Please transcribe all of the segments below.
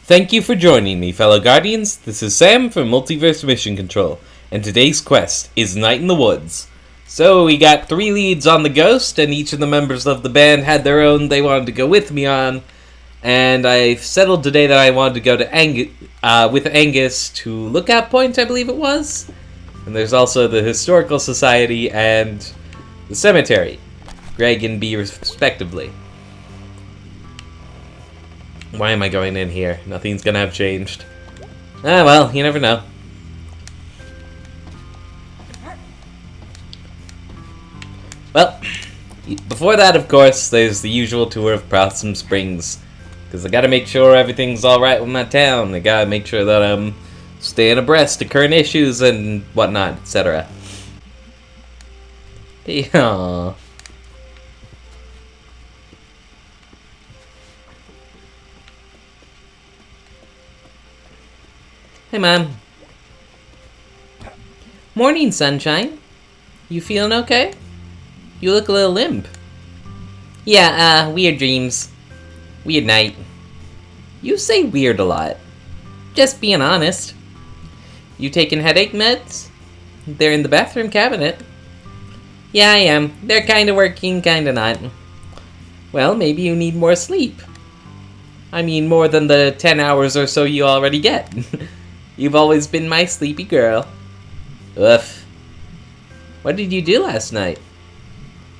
Thank you for joining me, fellow Guardians. This is Sam from Multiverse Mission Control, and today's quest is Night in the Woods. So we got 3 leads on the ghost, and each of the members of the band had their own they wanted to go with me on. And I settled today that I wanted to go to with Angus to Lookout Point, I believe it was. And there's also the Historical Society and the Cemetery, Greg and B respectively. Why am I going in here? Nothing's gonna have changed. Ah, well, you never know. Well, before that, of course, there's the usual tour of Possum Springs. Because I gotta make sure everything's alright with my town. I gotta make sure that I'm staying abreast of current issues and whatnot, etc. Aww. Hey, Mom. Morning, sunshine. You feeling okay? You look a little limp. Yeah, weird dreams. Weird night. You say weird a lot. Just being honest. You taking headache meds? They're in the bathroom cabinet. Yeah, I am. They're kinda working, kinda not. Well, maybe you need more sleep. I mean, more than the 10 hours or so you already get. You've always been my sleepy girl. Oof. What did you do last night?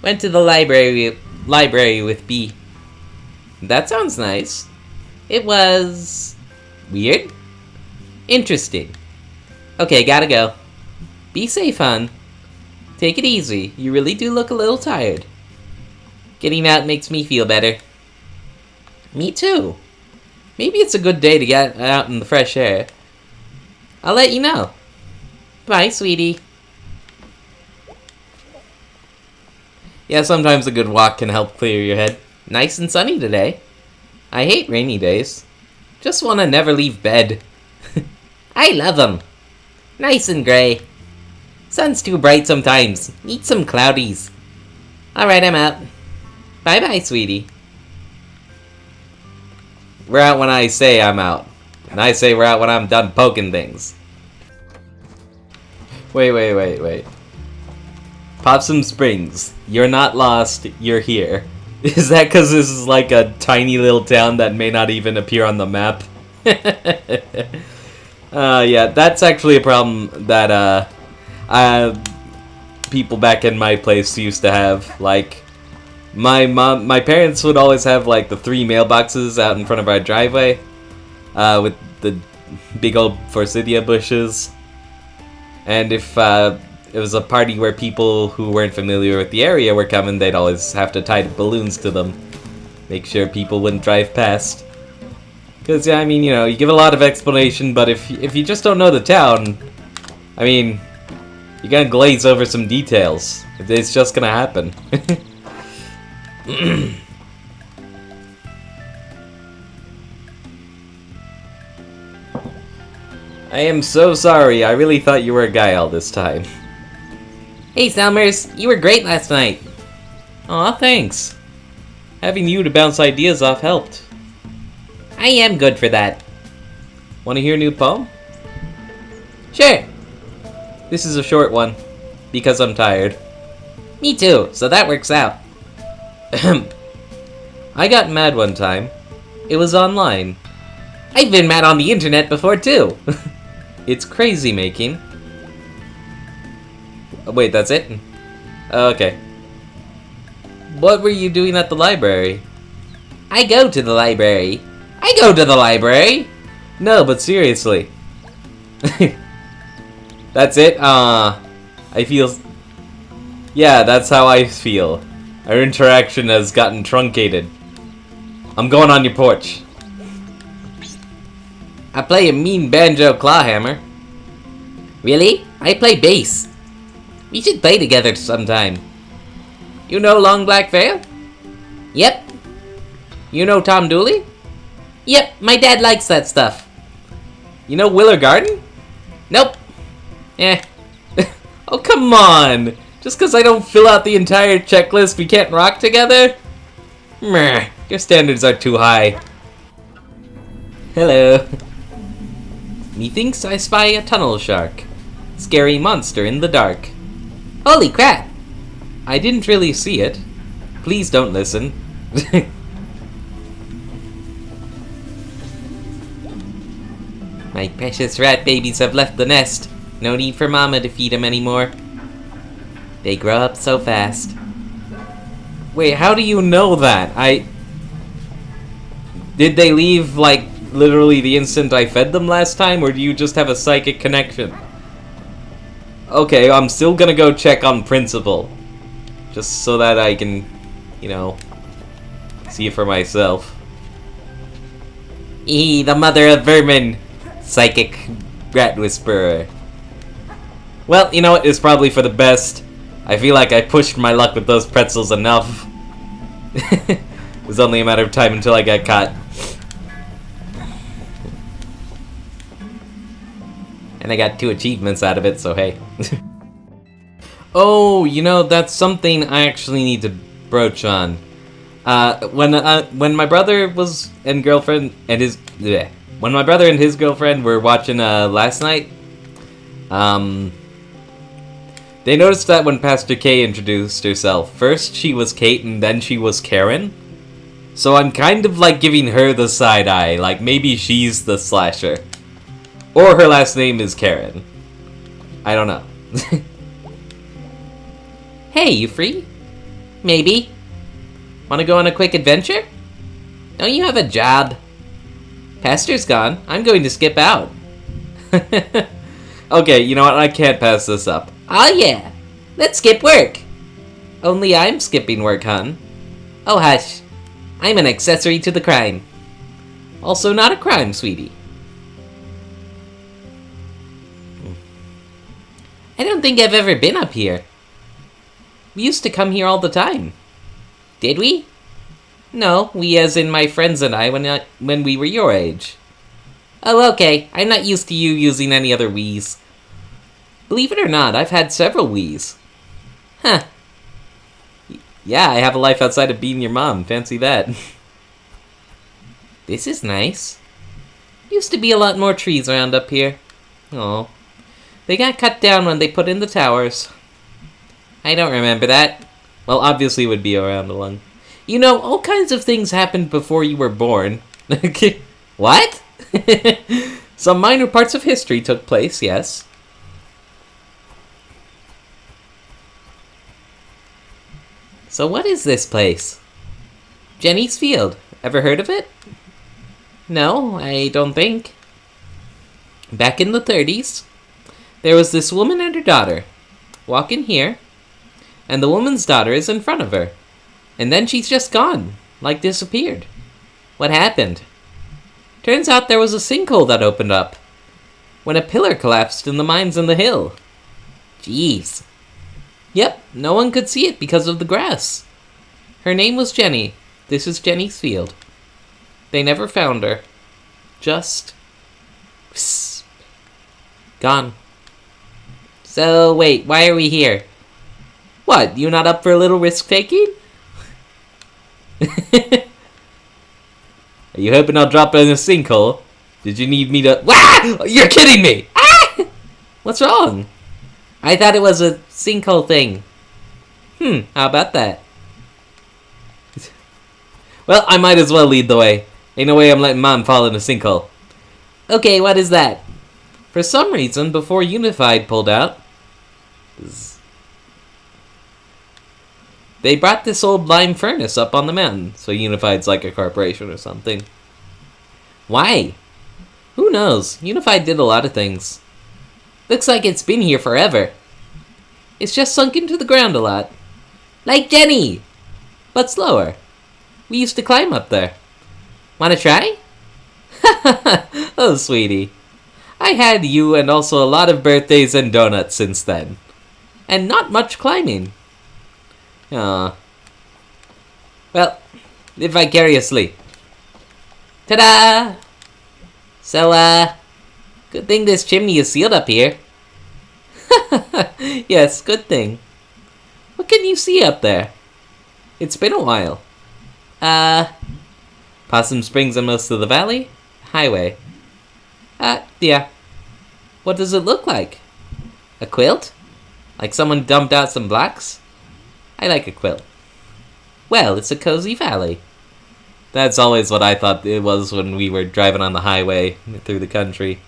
Went to the library with B. That sounds nice. It was... weird? Interesting. Okay, gotta go. Be safe, hon. Take it easy. You really do look a little tired. Getting out makes me feel better. Me too. Maybe it's a good day to get out in the fresh air. I'll let you know. Bye, sweetie. Yeah, sometimes a good walk can help clear your head. Nice and sunny today. I hate rainy days. Just want to never leave bed. I love them. Nice and gray. Sun's too bright sometimes. Need some cloudies. Alright, I'm out. Bye-bye, sweetie. We're out when I say I'm out. And I say we're out when I'm done poking things. Wait. Possum Springs. You're not lost, you're here. Is that because this is like a tiny little town that may not even appear on the map? Yeah, that's actually a problem that people back in my place used to have. Like, my parents would always have like the 3 mailboxes out in front of our driveway. With the big old forsythia bushes. And if it was a party where people who weren't familiar with the area were coming, they'd always have to tie balloons to them. Make sure people wouldn't drive past. Because, yeah, I mean, you know, you give a lot of explanation, but if you just don't know the town, I mean, you're gonna glaze over some details. It's just gonna happen. I am so sorry. I really thought you were a guy all this time. Hey, Selmers. You were great last night. Aw, thanks. Having you to bounce ideas off helped. I am good for that. Want to hear a new poem? Sure. This is a short one, because I'm tired. Me too, so that works out. I got mad one time. It was online. I've been mad on the internet before too. It's crazy making. Oh, wait, that's it? Okay. What were you doing at the library? I go to the library. I go to the library! No, but seriously. That's it? I feel... Yeah, that's how I feel. Our interaction has gotten truncated. I'm going on your porch. I play a mean banjo clawhammer. Really? I play bass. We should play together sometime. You know Long Black Veil? Yep. You know Tom Dooley? Yep, my dad likes that stuff. You know Willer Garden? Nope. Eh. Oh, come on. Just because I don't fill out the entire checklist, we can't rock together? Meh. Your standards are too high. Hello. Methinks I spy a tunnel shark. Scary monster in the dark. Holy crap! I didn't really see it. Please don't listen. My precious rat babies have left the nest. No need for Mama to feed them anymore. They grow up so fast. Wait, how do you know that? Did they leave, like, literally the instant I fed them last time, or do you just have a psychic connection? Okay, I'm still gonna go check on principle. Just so that I can, you know, see it for myself. The mother of vermin! Psychic rat whisperer. Well, you know what? It's probably for the best. I feel like I pushed my luck with those pretzels enough. It was only a matter of time until I got caught. And I got 2 achievements out of it, so hey. Oh, you know, that's something I actually need to broach on. When my brother was and girlfriend and his when my brother and his girlfriend were watching last night, they noticed that when Pastor K introduced herself, first she was Kate and then she was Karen. So I'm kind of like giving her the side eye, like maybe she's the slasher. Or her last name is Karen. I don't know. Hey, you free? Maybe. Wanna go on a quick adventure? Don't you have a job? Pastor's gone. I'm going to skip out. Okay, you know what? I can't pass this up. Oh yeah. Let's skip work. Only I'm skipping work, hon. Oh hush. I'm an accessory to the crime. Also not a crime, sweetie. I don't think I've ever been up here. We used to come here all the time. Did we? No, we as in my friends and I when we were your age. Oh, okay. I'm not used to you using any other Wiis. Believe it or not, I've had several Wiis. Huh. Yeah, I have a life outside of being your mom. Fancy that. This is nice. Used to be a lot more trees around up here. Oh. They got cut down when they put in the towers. I don't remember that. Well, obviously it would be around along. You know, all kinds of things happened before you were born. What? Some minor parts of history took place, yes. So what is this place? Jenny's Field. Ever heard of it? No, I don't think. Back in the 30s, there was this woman and her daughter. Walk in here, and the woman's daughter is in front of her. And then she's just gone, like disappeared. What happened? Turns out there was a sinkhole that opened up when a pillar collapsed in the mines in the hill. Jeez. Yep, no one could see it because of the grass. Her name was Jenny. This is Jenny's Field. They never found her. Just... Psst. Gone. So, wait, why are we here? What, you not up for a little risk-taking? Are you hoping I'll drop in a sinkhole? Did you need me to... Wah! You're kidding me! Ah! What's wrong? I thought it was a sinkhole thing. How about that? Well, I might as well lead the way. Ain't no way I'm letting Mom fall in a sinkhole. Okay, what is that? For some reason, before Unified pulled out, they brought this old lime furnace up on the mountain, so Unified's like a corporation or something. Why? Who knows? Unified did a lot of things. Looks like it's been here forever. It's just sunk into the ground a lot. Like Jenny! But slower. We used to climb up there. Wanna try? Oh, sweetie. I had you and also a lot of birthdays and donuts since then. And not much climbing. Aw. Well, live vicariously. Ta-da! So, good thing this chimney is sealed up here. Yes, good thing. What can you see up there? It's been a while. Possum Springs and most of the valley? highway. Yeah. What does it look like? A quilt? Like someone dumped out some blocks? I like a quilt. Well, it's a cozy valley. That's always what I thought it was when we were driving on the highway through the country.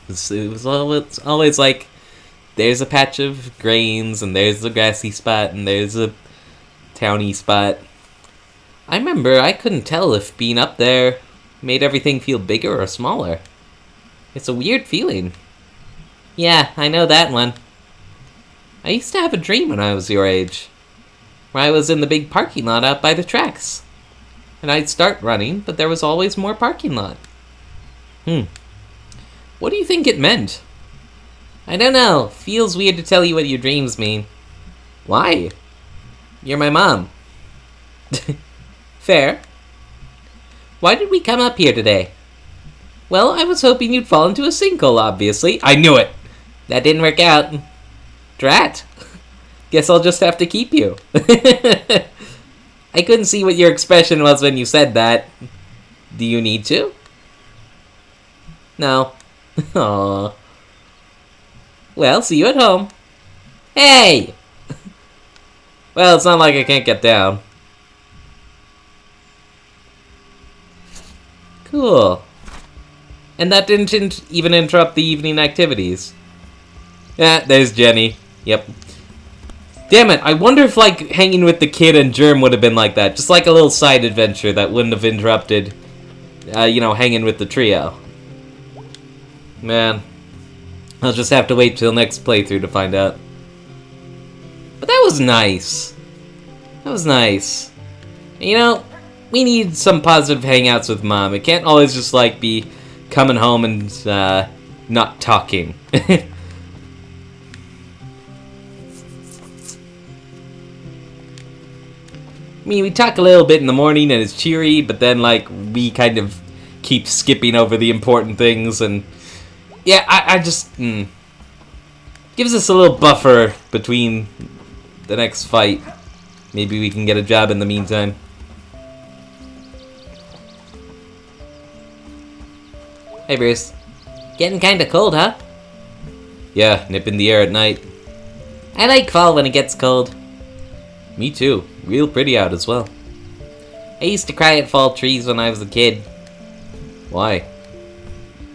It was always like, there's a patch of grains, and there's a grassy spot, and there's a towny spot. I remember I couldn't tell if being up there made everything feel bigger or smaller. It's a weird feeling. Yeah, I know that one. I used to have a dream when I was your age, where I was in the big parking lot out by the tracks. And I'd start running, but there was always more parking lot. What do you think it meant? I don't know. Feels weird to tell you what your dreams mean. Why? You're my mom. Fair. Why did we come up here today? Well, I was hoping you'd fall into a sinkhole, obviously. I knew it! That didn't work out. Drat. Guess I'll just have to keep you. I couldn't see what your expression was when you said that. Do you need to? No. Aww. Well, see you at home. Hey! Well, it's not like I can't get down. Cool. And that didn't even interrupt the evening activities. Yeah, there's Jenny. Yep. Damn it, I wonder if, like, hanging with the kid and Germ would have been like that. Just like a little side adventure that wouldn't have interrupted, hanging with the trio. Man. I'll just have to wait till next playthrough to find out. But that was nice. That was nice. You know, we need some positive hangouts with Mom. It can't always just, like, be coming home and, not talking. I mean, we talk a little bit in the morning and it's cheery, but then, like, we kind of keep skipping over the important things, and yeah, I just, gives us a little buffer between the next fight. Maybe we can get a job in the meantime. Hey, Bruce. Getting kinda cold, huh? Yeah, nip in the air at night. I like fall when it gets cold. Me too. Real pretty out as well. I used to cry at fall trees when I was a kid. Why?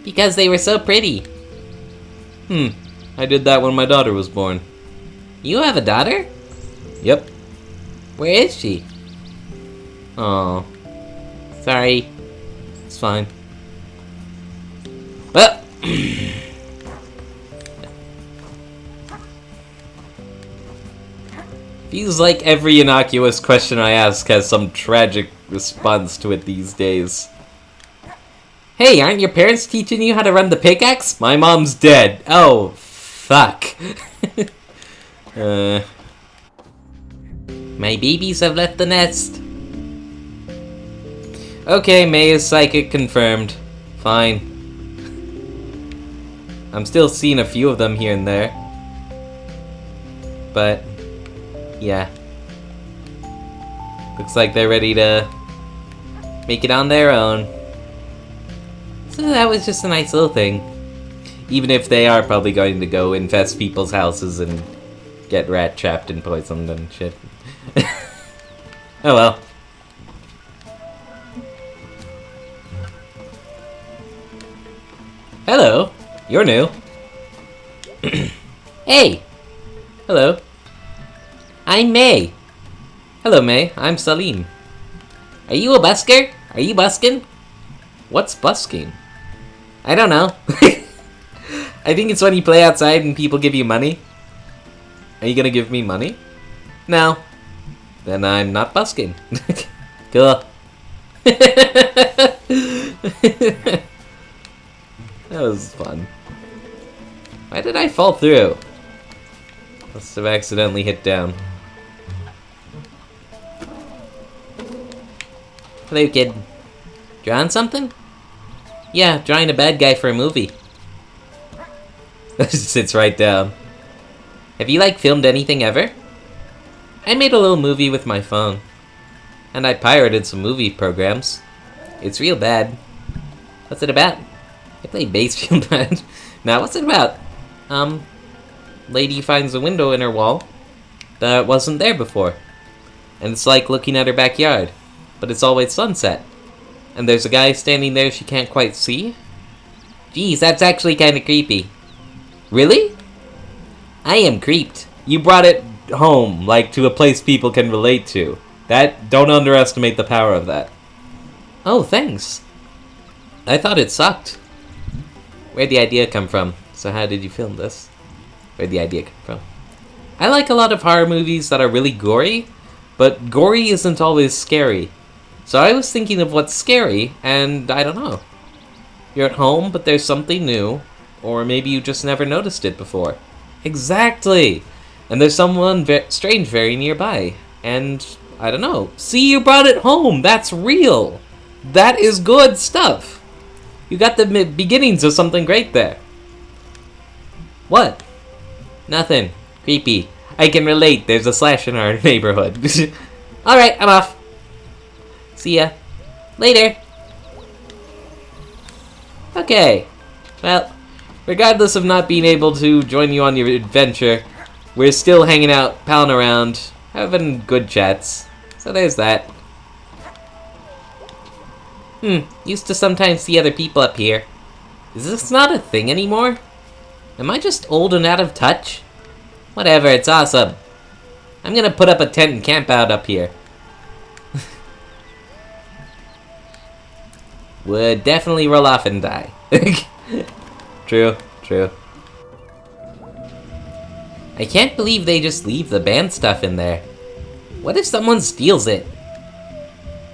Because they were so pretty. I did that when my daughter was born. You have a daughter? Yep. Where is she? Oh. Sorry. It's fine. Well. Feels like every innocuous question I ask has some tragic response to it these days. Hey, aren't your parents teaching you how to run the pickaxe? My mom's dead. Oh, fuck. My babies have left the nest. Okay, May is psychic confirmed. Fine. I'm still seeing a few of them here and there. But yeah. Looks like they're ready to make it on their own. So that was just a nice little thing. Even if they are probably going to go infest people's houses and get rat trapped and poisoned and shit. Oh well. Hello. You're new. Hey. Hello. I'm May. Hello, May. I'm Salim. Are you a busker? Are you busking? What's busking? I don't know. I think it's when you play outside and people give you money. Are you gonna give me money? No. Then I'm not busking. Cool. That was fun. Why did I fall through? Must have accidentally hit down. Hello, kid. Drawing something? Yeah, drawing a bad guy for a movie. Sits right down. Have you, like, filmed anything ever? I made a little movie with my phone. And I pirated some movie programs. It's real bad. What's it about? I play bass real bad. Now, what's it about? Lady finds a window in her wall that wasn't there before. And it's like looking at her backyard. But it's always sunset. And there's a guy standing there she can't quite see. Geez, that's actually kind of creepy. Really? I am creeped. You brought it home, like to a place people can relate to. Don't underestimate the power of that. Oh, thanks. I thought it sucked. Where'd the idea come from? So how did you film this? Where'd the idea come from? I like a lot of horror movies that are really gory, but gory isn't always scary. So I was thinking of what's scary, and I don't know. You're at home, but there's something new, or maybe you just never noticed it before. Exactly! And there's someone strange very nearby, and I don't know. See, you brought it home! That's real! That is good stuff! You got the beginnings of something great there. What? Nothing. Creepy. I can relate. There's a slash in our neighborhood. Alright, I'm off. See ya. Later. Okay. Well, regardless of not being able to join you on your adventure, we're still hanging out, palling around, having good chats. So there's that. Used to sometimes see other people up here. Is this not a thing anymore? Am I just old and out of touch? Whatever, it's awesome. I'm gonna put up a tent and camp out up here. Would definitely roll off and die. True. I can't believe they just leave the band stuff in there. What if someone steals it?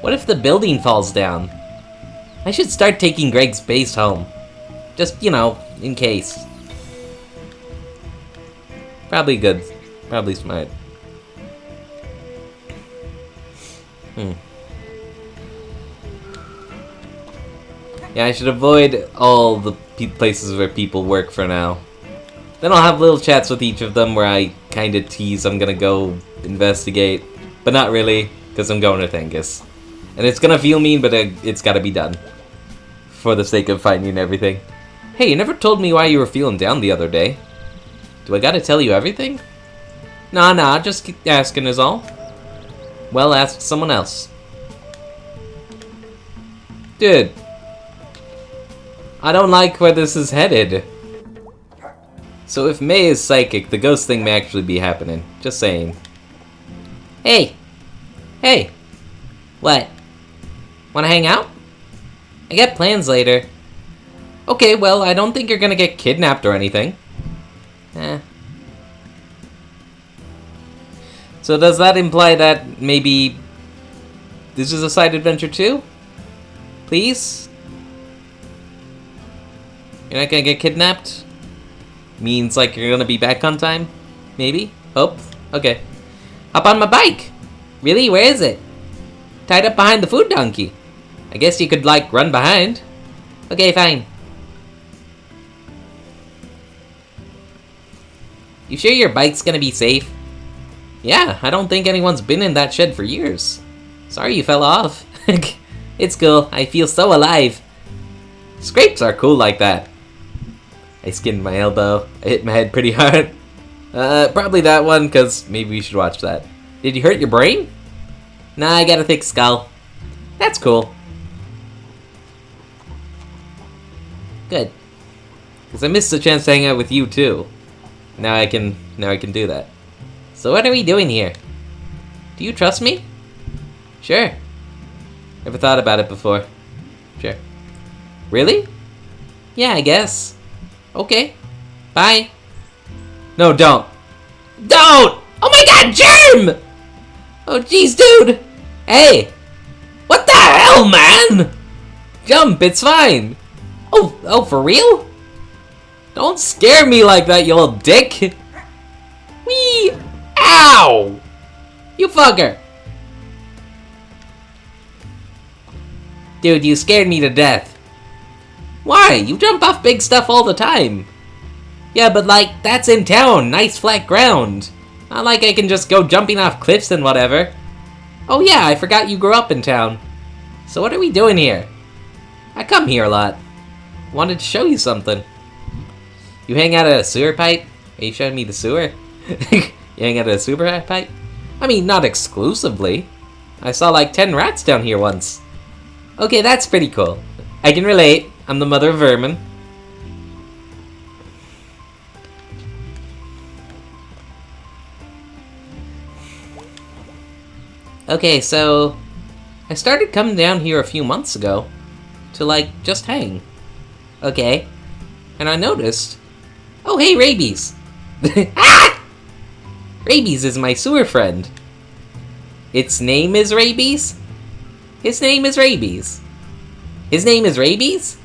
What if the building falls down? I should start taking Greg's bass home. Just, you know, in case. Probably good. Probably smart. Yeah, I should avoid all the places where people work for now. Then I'll have little chats with each of them where I kind of tease I'm gonna go investigate. But not really, because I'm going with Angus. And it's gonna feel mean, but it's gotta be done. For the sake of finding everything. Hey, you never told me why you were feeling down the other day. Do I gotta tell you everything? Nah, just keep asking is all. Well, ask someone else. Dude. I don't like where this is headed. So if May is psychic, the ghost thing may actually be happening. Just saying. Hey! What? Wanna hang out? I got plans later. Okay, well, I don't think you're gonna get kidnapped or anything. So does that imply that maybe this is a side adventure too? Please? You're not gonna get kidnapped? Means like you're gonna be back on time? Maybe? Hope? Okay. Hop on my bike! Really? Where is it? Tied up behind the food donkey. I guess you could, like, run behind. Okay, fine. You sure your bike's gonna be safe? Yeah, I don't think anyone's been in that shed for years. Sorry you fell off. It's cool. I feel so alive. Scrapes are cool like that. I skinned my elbow. I hit my head pretty hard. Probably that one, because maybe we should watch that. Did you hurt your brain? Nah, I got a thick skull. That's cool. Good. Because I missed the chance to hang out with you, too. Now I can do that. So what are we doing here? Do you trust me? Sure. Never thought about it before. Sure. Really? Yeah, I guess. Okay. Bye. No, don't. Don't! Oh my god, Germ! Oh jeez, dude! Hey! What the hell, man? Jump, it's fine. Oh, for real? Don't scare me like that, you little dick. Whee! Ow! You fucker! Dude, you scared me to death. Why? You jump off big stuff all the time. Yeah, but like, that's in town. Nice flat ground. Not like I can just go jumping off cliffs and whatever. Oh yeah, I forgot you grew up in town. So what are we doing here? I come here a lot. wanted to show you something. You hang out at a sewer pipe? Are you showing me the sewer? You hang out at a sewer pipe? I mean, not exclusively. I saw like 10 rats down here once. Okay, that's pretty cool. I can relate. I'm the mother of vermin. Okay, so I started coming down here a few months ago to like just hang. Okay. And I noticed, oh hey, Rabies. Ah! Rabies is my sewer friend. Its name is Rabies? His name is Rabies. His name is Rabies?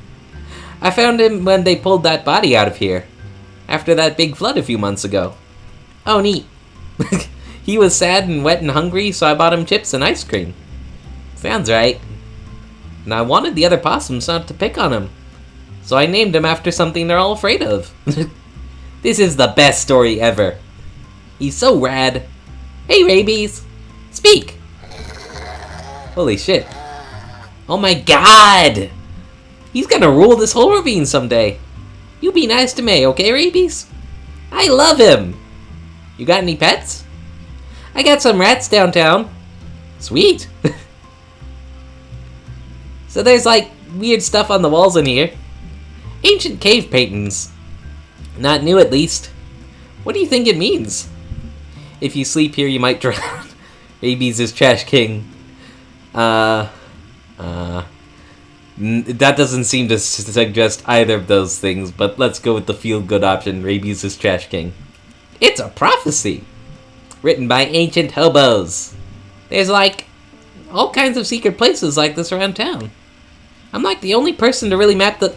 I found him when they pulled that body out of here. After that big flood a few months ago. Oh, neat. He was sad and wet and hungry, so I bought him chips and ice cream. Sounds right. And I wanted the other possums not to pick on him. So I named him after something they're all afraid of. This is the best story ever. He's so rad. Hey, Rabies. Speak. Holy shit. Oh my god. He's gonna rule this whole ravine someday. You be nice to me, okay, Rabies? I love him. You got any pets? I got some rats downtown. Sweet. So there's like weird stuff on the walls in here. Ancient cave paintings. Not new, at least. What do you think it means? If you sleep here, you might drown. Rabies is trash king. That doesn't seem to suggest either of those things, but let's go with the feel-good option. Rabies is trash king. It's a prophecy. Written by ancient hobos. There's like all kinds of secret places like this around town. I'm like the only person to really map the...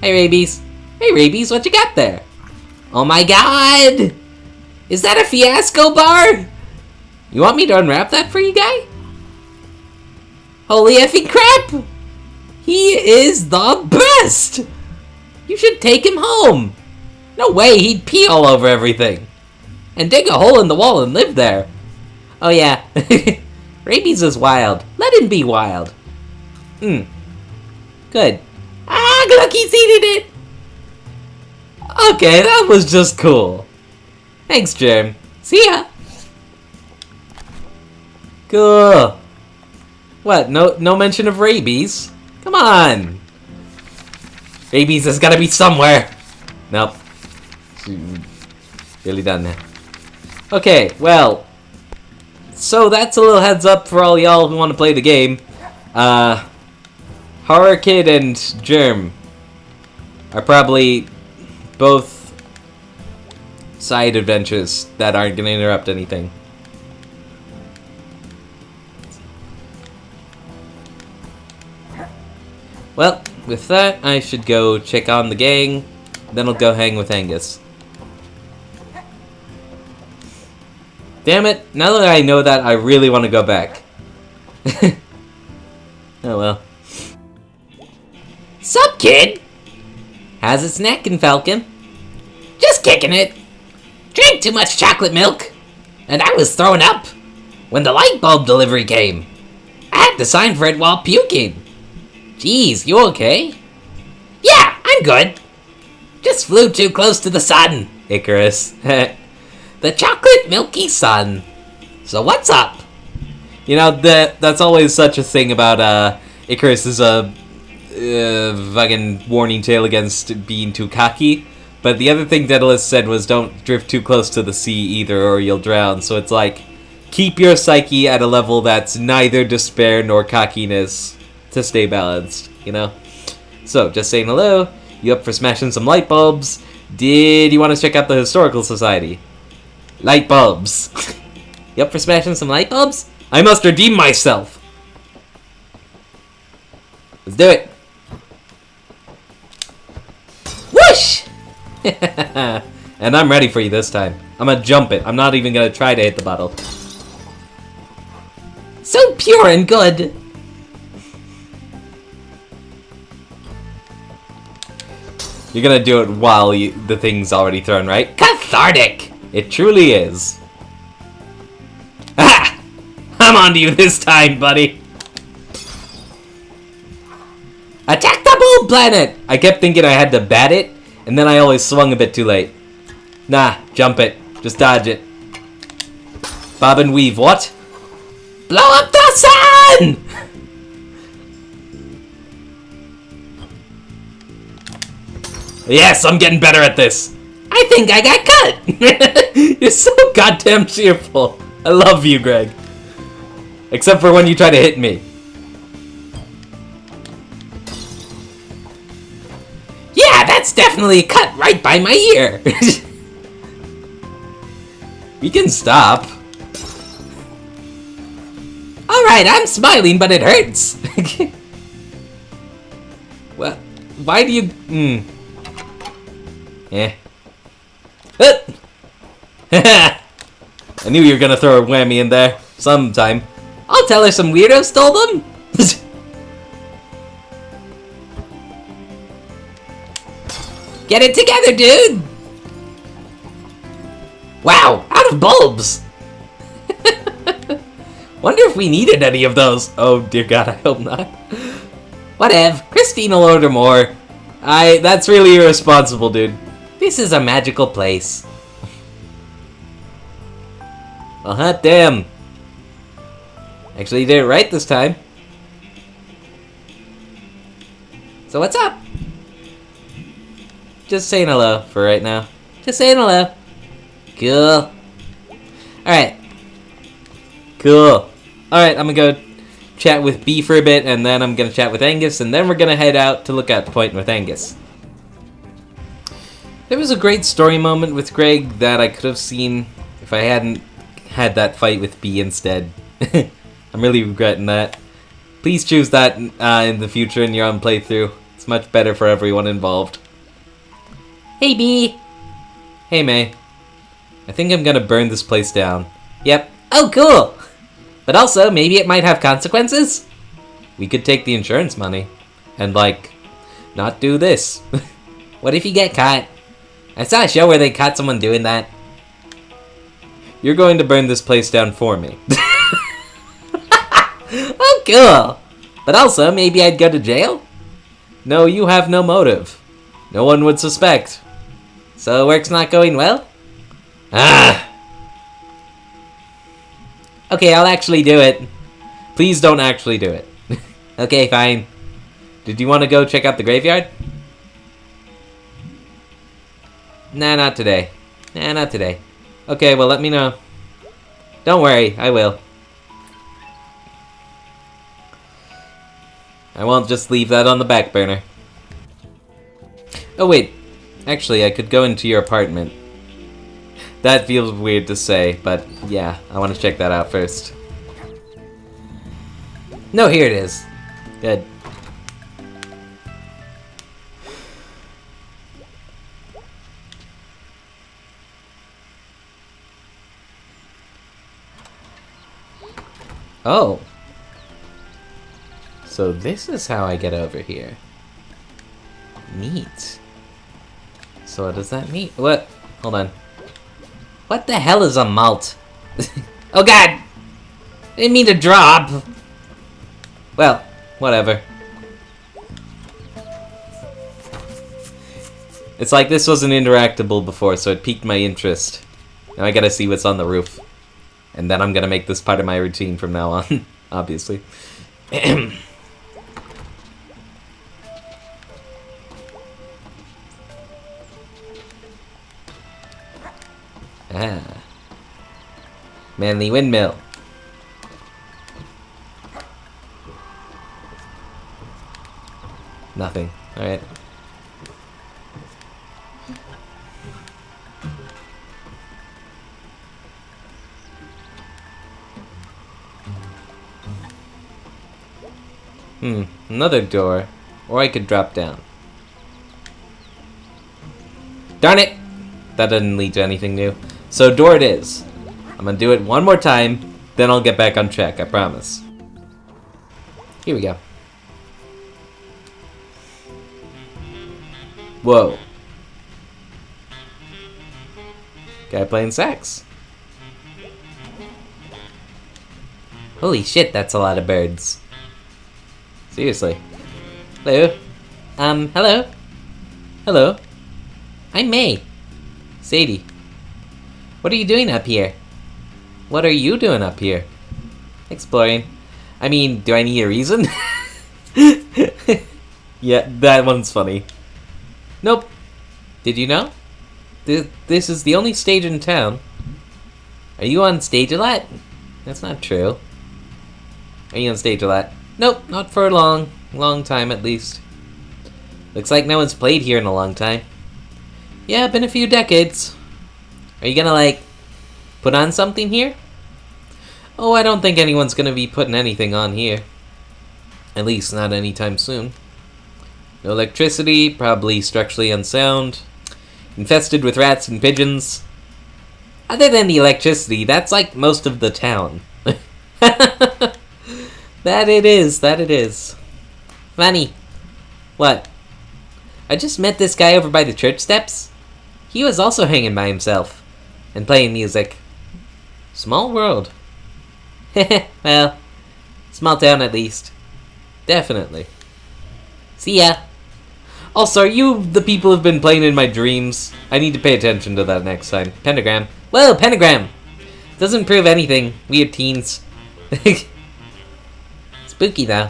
Hey, Rabies. Hey, Rabies, what you got there? Oh my god! Is that a fiasco bar? You want me to unwrap that for you, guy? Holy effing crap! He is the best! You should take him home. No way, he'd pee all over everything. And dig a hole in the wall and live there. Oh yeah. Rabies is wild. Let him be wild. Good. Ah, look, he's eating it! Okay, that was just cool. Thanks, Germ. See ya! Cool. What, no mention of Rabies? Come on! Rabies has gotta be somewhere! Nope. Really done now. Okay, well, so that's a little heads up for all y'all who want to play the game. Horror Kid and Germ are probably both side adventures that aren't going to interrupt anything. Well, with that, I should go check on the gang, then I'll go hang with Angus. Damn it, now that I know that, I really want to go back. Oh well. Sup, kid? How's it snacking, Falcon? Just kicking it. Drank too much chocolate milk, and I was throwing up when the light bulb delivery came. I had to sign for it while puking. Jeez, you okay? Yeah, I'm good. Just flew too close to the sun, Icarus. The chocolate milky sun. So what's up? You know, that's always such a thing about Icarus is a fucking warning tale against being too cocky. But the other thing Daedalus said was don't drift too close to the sea either or you'll drown. So it's like, keep your psyche at a level that's neither despair nor cockiness to stay balanced, you know? So, just saying hello. You up for smashing some light bulbs? Did you want to check out the Historical Society? Light bulbs. You up for smashing some light bulbs? I must redeem myself. Let's do it. Whoosh! And I'm ready for you this time. I'm gonna jump it. I'm not even gonna try to hit the bottle. So pure and good. You're gonna do it while the thing's already thrown, right? Cathartic! It truly is. Ah! I'm onto you this time, buddy. Attack the bulb planet! I kept thinking I had to bat it, and then I always swung a bit too late. Nah, jump it. Just dodge it. Bob and weave, what? Blow up the sun! Yes, I'm getting better at this. I think I got cut. You're so goddamn cheerful. I love you, Greg. Except for when you try to hit me. Yeah, that's definitely a cut right by my ear. We can stop. Alright, I'm smiling, but it hurts. Well, why do you... Eh. I knew you were gonna throw a whammy in there sometime. I'll tell her some weirdo stole them. Get it together, dude! Wow, out of bulbs! Wonder if we needed any of those. Oh dear God, I hope not. Whatever, Christine will order more. That's really irresponsible, dude. This is a magical place. Well, hot damn. Actually, you did it right this time. So what's up? Just saying hello for right now. Just saying hello. Cool. Alright. Cool. Alright, I'm gonna go chat with B for a bit, and then I'm gonna chat with Angus, and then we're gonna head out to Lookout Point with Angus. There was a great story moment with Greg that I could have seen if I hadn't had that fight with B instead. I'm really regretting that. Please choose that in the future in your own playthrough. It's much better for everyone involved. Hey B! Hey May. I think I'm gonna burn this place down. Yep. Oh cool! But also, maybe it might have consequences? We could take the insurance money. And like, not do this. What if you get caught? I saw a show where they caught someone doing that. You're going to burn this place down for me. Oh, cool. But also, maybe I'd go to jail? No, you have no motive. No one would suspect. So work's not going well? Ah! Okay, I'll actually do it. Please don't actually do it. Okay, fine. Did you want to go check out the graveyard? Nah, not today. Nah, not today. Okay, well, let me know. Don't worry, I will. I won't just leave that on the back burner. Oh, wait. Actually, I could go into your apartment. That feels weird to say, but yeah, I want to check that out first. No, here it is. Good. Oh. So this is how I get over here. Neat. So what does that mean? What? Hold on. What the hell is a malt? Oh god! I didn't mean to drop! Well, whatever. It's like this wasn't interactable before, so it piqued my interest. Now I gotta see what's on the roof. And then I'm gonna make this part of my routine from now on, obviously. Ah. Manly windmill. Nothing. Alright. Another door. Or I could drop down. Darn it! That didn't lead to anything new. So door it is. I'm gonna do it one more time, then I'll get back on track, I promise. Here we go. Whoa. Guy playing sax. Holy shit, that's a lot of birds. Seriously. Hello. Hello? Hello? I'm May. Sadie. What are you doing up here? What are you doing up here? Exploring. I mean, do I need a reason? Yeah, that one's funny. Nope. Did you know? This is the only stage in town. Are you on stage a lot? That's not true. Are you on stage a lot? Nope, not for a long time at least. Looks like no one's played here in a long time. Yeah, been a few decades. Are you gonna, like, put on something here? Oh, I don't think anyone's gonna be putting anything on here. At least not anytime soon. No electricity, probably structurally unsound. Infested with rats and pigeons. Other than the electricity, that's like most of the town. That it is. Funny. What? I just met this guy over by the church steps. He was also hanging by himself. And playing music. Small world. Well, small town at least. Definitely. See ya. Also, are you the people who've been playing in my dreams? I need to pay attention to that next time. Pentagram. Whoa, pentagram! Doesn't prove anything. Weird teens. Spooky, though.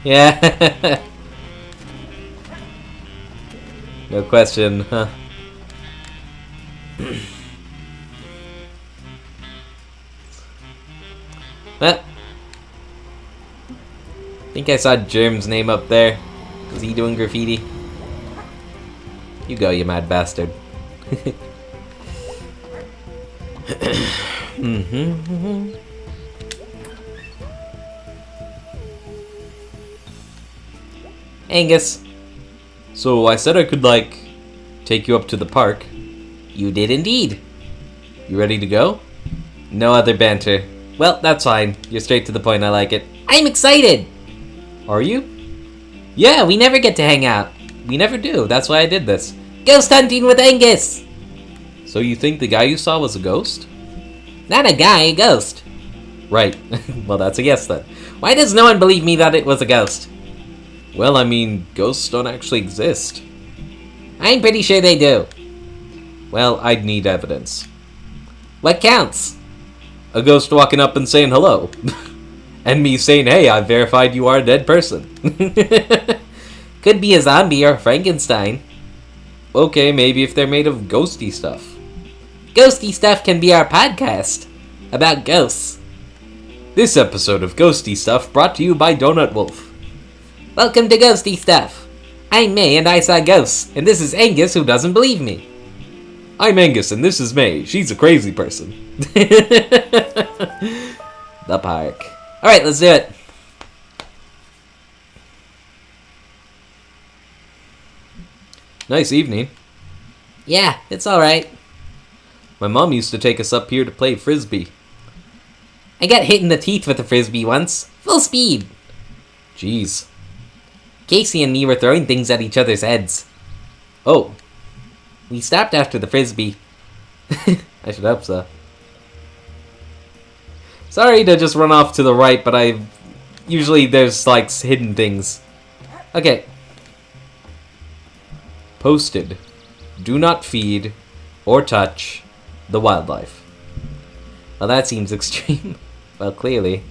Yeah. No question, huh? Well, I think I saw Germ's name up there. Was he doing graffiti? You go, you mad bastard. Angus. So I said I could, like, take you up to the park. You did indeed. You ready to go? No other banter. Well, that's fine. You're straight to the point, I like it. I'm excited! Are you? Yeah, we never get to hang out. We never do, that's why I did this. Ghost hunting with Angus! So you think the guy you saw was a ghost? Not a guy, a ghost. Right. Well, that's a yes then. Why does no one believe me that it was a ghost? Well, I mean, ghosts don't actually exist. I'm pretty sure they do. Well, I'd need evidence. What counts? A ghost walking up and saying hello. And me saying, hey, I verified you are a dead person. Could be a zombie or Frankenstein. Okay, maybe if they're made of ghosty stuff. Ghosty stuff can be our podcast. About ghosts. This episode of Ghosty Stuff brought to you by Donut Wolf. Welcome to Ghosty Stuff. I'm May and I saw ghosts, and this is Angus who doesn't believe me. I'm Angus and this is May. She's a crazy person. The park. Alright, let's do it. Nice evening. Yeah, it's alright. My mom used to take us up here to play frisbee. I got hit in the teeth with a frisbee once. Full speed. Jeez. Casey and me were throwing things at each other's heads. Oh. We stopped after the frisbee. I should hope so. Sorry to just run off to the right, but usually there's, like, hidden things. Okay. Posted. Do not feed or touch the wildlife. Well, that seems extreme. Well, clearly.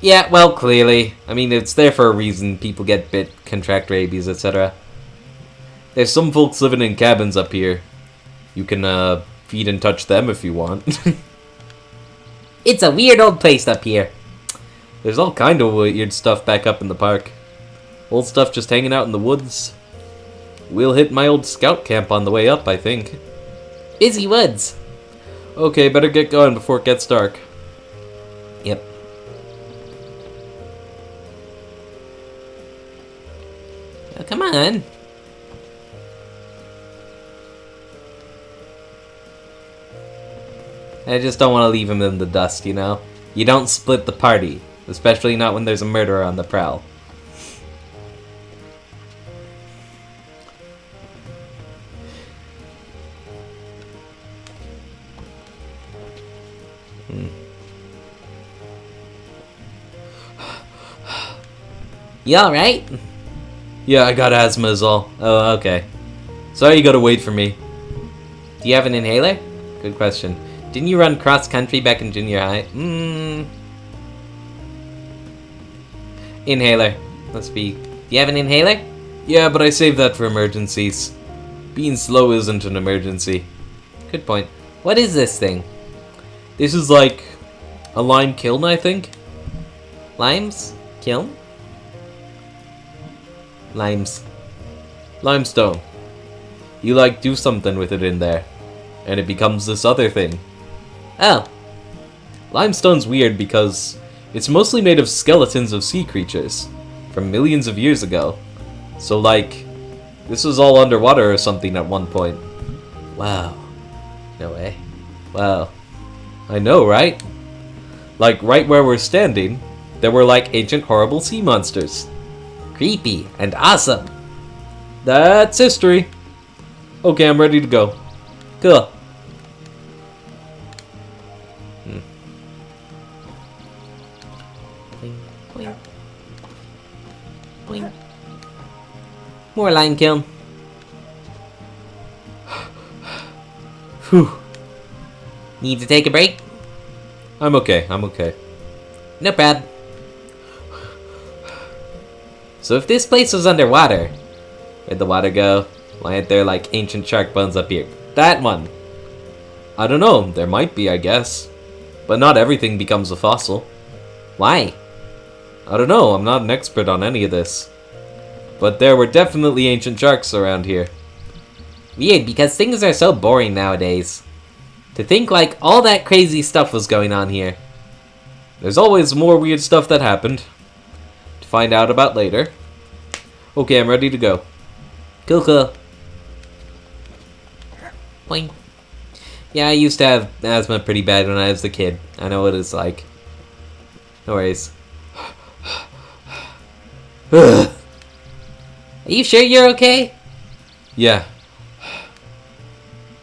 Yeah, well, clearly. I mean, it's there for a reason. People get bit, contract rabies, etc. There's some folks living in cabins up here. You can, feed and touch them if you want. It's a weird old place up here. There's all kind of weird stuff back up in the park. Old stuff just hanging out in the woods. We'll hit my old scout camp on the way up, I think. Busy woods. Okay, better get going before it gets dark. Yep. Oh, come on. I just don't want to leave him in the dust, you know? You don't split the party. Especially not when there's a murderer on the prowl. You alright? Yeah, I got asthma is all. Oh, okay. Sorry you gotta wait for me. Do you have an inhaler? Good question. Didn't you run cross-country back in junior high? Inhaler. Must be... Do you have an inhaler? Yeah, but I saved that for emergencies. Being slow isn't an emergency. Good point. What is this thing? This is like a lime kiln, I think. Limes? Kiln? Limes. Limestone. You like do something with it in there, and it becomes this other thing. Oh. Limestone's weird because it's mostly made of skeletons of sea creatures from millions of years ago. So like, this was all underwater or something at one point. Wow. No way. Wow. I know, right? Like right where we're standing, there were like ancient horrible sea monsters. Creepy and awesome. That's history. Okay, I'm ready to go. Cool. Boing, boing. Boing. More lime kiln. Whew. Need to take a break? I'm okay, I'm okay. No prob. So if this place was underwater, where'd the water go? Why aren't there like ancient shark bones up here? That one! I don't know, there might be, I guess. But not everything becomes a fossil. Why? I don't know, I'm not an expert on any of this. But there were definitely ancient sharks around here. Weird, because things are so boring nowadays. To think like all that crazy stuff was going on here. There's always more weird stuff that happened. To find out about later. Okay, I'm ready to go. Cool, cool. Boing. Yeah, I used to have asthma pretty bad when I was a kid. I know what it's like. No worries. Are you sure you're okay? Yeah.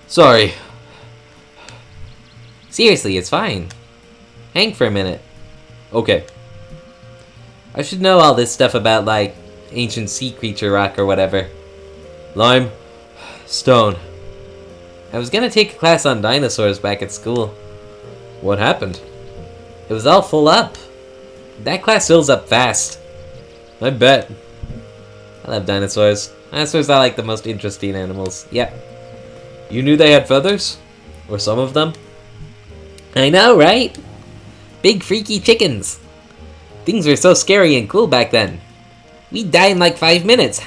Sorry. Seriously, it's fine. Hang for a minute. Okay. I should know all this stuff about, like, ancient sea creature rock or whatever. Lime. Stone. I was gonna take a class on dinosaurs back at school. What happened? It was all full up. That class fills up fast. I bet. I love dinosaurs. Dinosaurs are like the most interesting animals. Yep. You knew they had feathers? Or some of them? I know, right? Big freaky chickens. Things were so scary and cool back then. We'd die in like 5 minutes.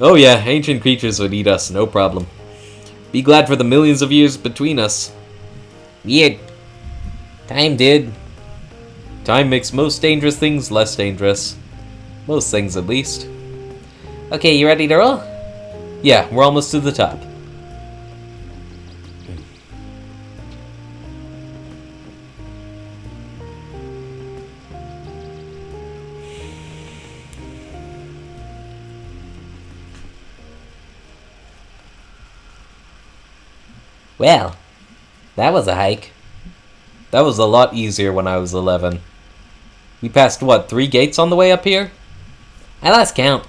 Oh yeah, ancient creatures would eat us, no problem. Be glad for the millions of years between us. Weird. Time, dude. Time makes most dangerous things less dangerous. Most things, at least. Okay, you ready to roll? Yeah, we're almost to the top. Well, that was a hike. That was a lot easier when I was 11. We passed, what, 3 gates on the way up here? I lost count.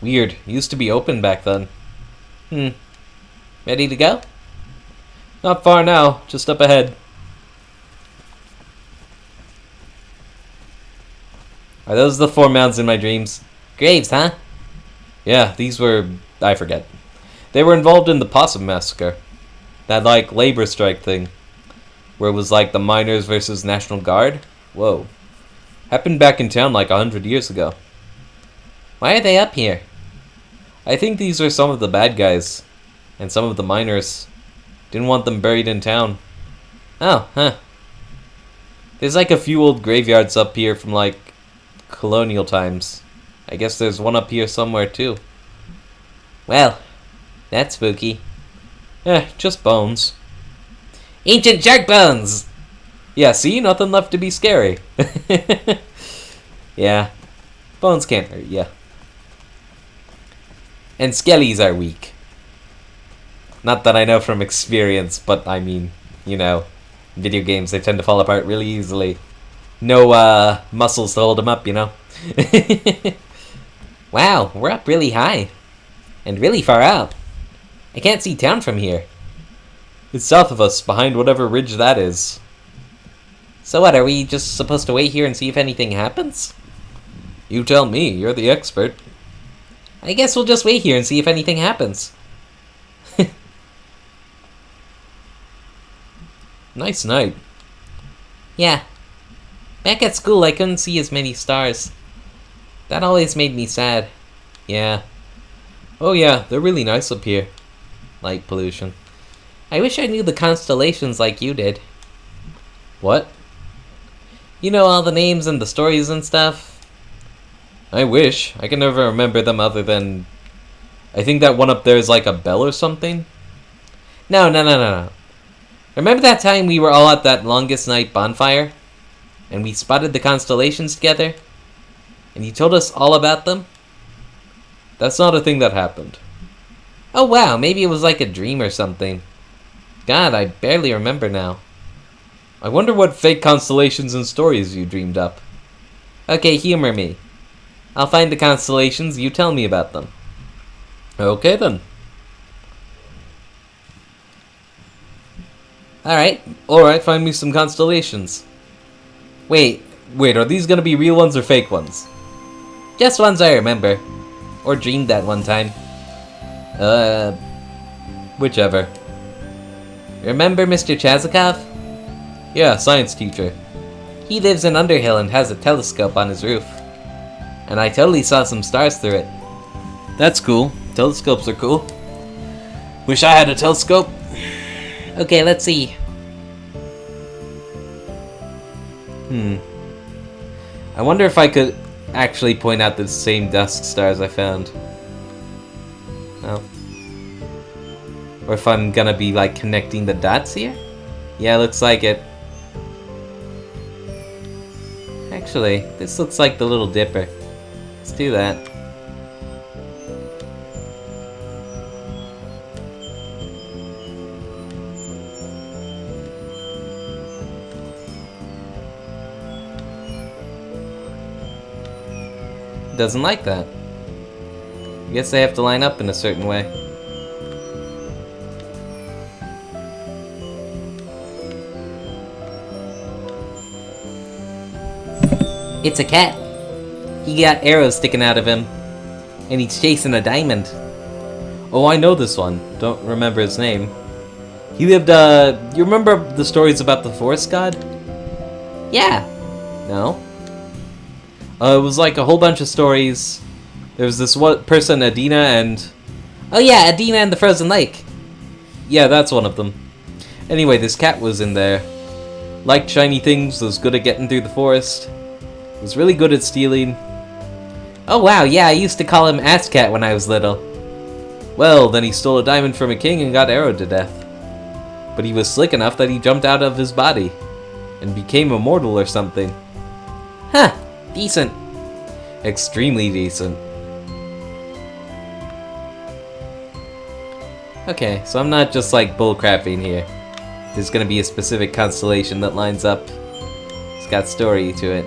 Weird, it used to be open back then. Ready to go? Not far now, just up ahead. Are those the 4 mounds in my dreams? Graves, huh? Yeah, these were... I forget. They were involved in the Possum Massacre. That, like, labor strike thing. Where it was like the miners versus National Guard. Whoa. Happened back in town like 100 years ago. Why are they up here? I think these were some of the bad guys. And some of the miners. Didn't want them buried in town. Oh, huh. There's like a few old graveyards up here from like colonial times. I guess there's one up here somewhere too. Well, that's spooky. Just bones. Ancient shark bones! Yeah, see? Nothing left to be scary. Yeah. Bones can't hurt ya. And skellies are weak. Not that I know from experience, but I mean, you know, video games, they tend to fall apart really easily. No, muscles to hold them up, you know? Wow, we're up really high. And really far out. I can't see town from here. It's south of us, behind whatever ridge that is. So what, are we just supposed to wait here and see if anything happens? You tell me, you're the expert. I guess we'll just wait here and see if anything happens. Nice night. Yeah. Back at school, I couldn't see as many stars. That always made me sad. Yeah. Oh yeah, they're really nice up here. Light pollution. I wish I knew the constellations like you did. What? You know all the names and the stories and stuff? I wish. I can never remember them other than... I think that one up there is like a bell or something? No. Remember that time we were all at that longest night bonfire? And we spotted the constellations together? And you told us all about them? That's not a thing that happened. Oh wow, maybe it was like a dream or something. God, I barely remember now. I wonder what fake constellations and stories you dreamed up. Okay, humor me. I'll find the constellations, you tell me about them. Okay then. Alright, find me some constellations. Wait, are these gonna be real ones or fake ones? Just ones I remember. Or dreamed at one time. Whichever. Remember Mr. Chazikov? Yeah, science teacher. He lives in Underhill and has a telescope on his roof. And I totally saw some stars through it. That's cool. Telescopes are cool. Wish I had a telescope. Okay, let's see. I wonder if I could actually point out the same dusk stars I found. No. Or if I'm gonna be like connecting the dots here? Yeah, looks like it. Actually, this looks like the Little Dipper. Let's do that. Doesn't like that. I guess they have to line up in a certain way. It's a cat. He got arrows sticking out of him. And he's chasing a diamond. Oh, I know this one. Don't remember his name. He lived, you remember the stories about the forest god? Yeah. No? It was like a whole bunch of stories. There was this one person, Adina, and... Oh yeah, Adina and the Frozen Lake. Yeah, that's one of them. Anyway, this cat was in there. Liked shiny things, was good at getting through the forest. Was really good at stealing. Oh wow, yeah, I used to call him Ass Cat when I was little. Well, then he stole a diamond from a king and got arrowed to death. But he was slick enough that he jumped out of his body. And became immortal or something. Huh, decent. Extremely decent. Okay, so I'm not just like bullcrapping here. There's gonna be a specific constellation that lines up. It's got story to it.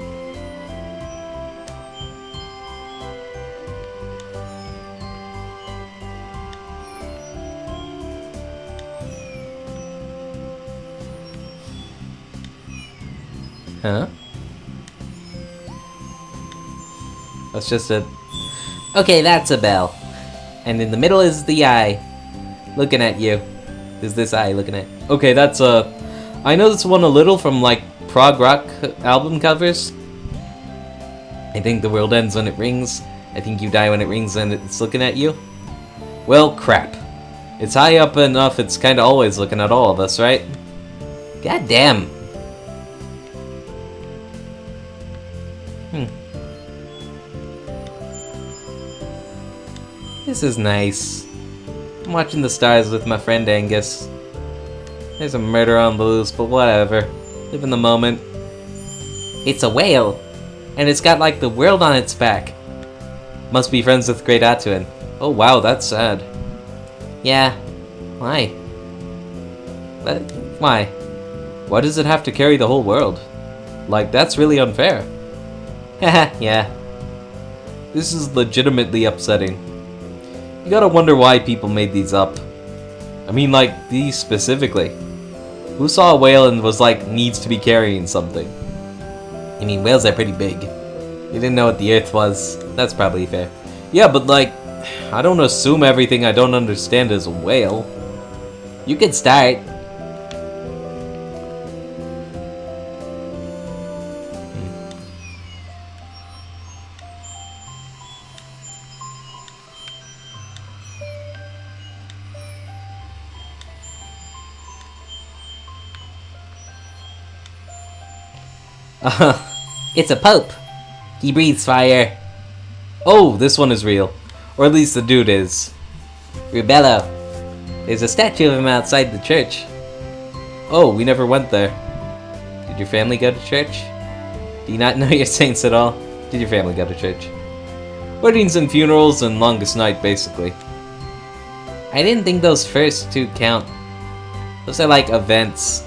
Huh? That's just a... Okay, that's a bell. And in the middle is the eye. Looking at you. Is this eye looking at... Okay, that's a... I know this one a little from, like, prog rock album covers. I think the world ends when it rings. I think you die when it rings and it's looking at you. Well, crap. It's high up enough it's kinda always looking at all of us, right? God damn. This is nice. I'm watching the stars with my friend Angus. There's a murder on the loose, but whatever. Live in the moment. It's a whale! And it's got like the world on its back. Must be friends with Great Atuan. Oh wow, that's sad. Yeah. Why? But why? Why does it have to carry the whole world? Like, that's really unfair. Haha, yeah. This is legitimately upsetting. You gotta wonder why people made these up. I mean, like, these specifically. Who saw a whale and was like, needs to be carrying something? I mean, whales are pretty big. You didn't know what the Earth was. That's probably fair. Yeah, but like, I don't assume everything I don't understand is a whale. You could start. It's a pope. He breathes fire. Oh, this one is real. Or at least the dude is. Rubello. There's a statue of him outside the church. Oh, we never went there. Did your family go to church? Do you not know your saints at all? Did your family go to church? Weddings and funerals and longest night, basically. I didn't think those first two count. Those are like events.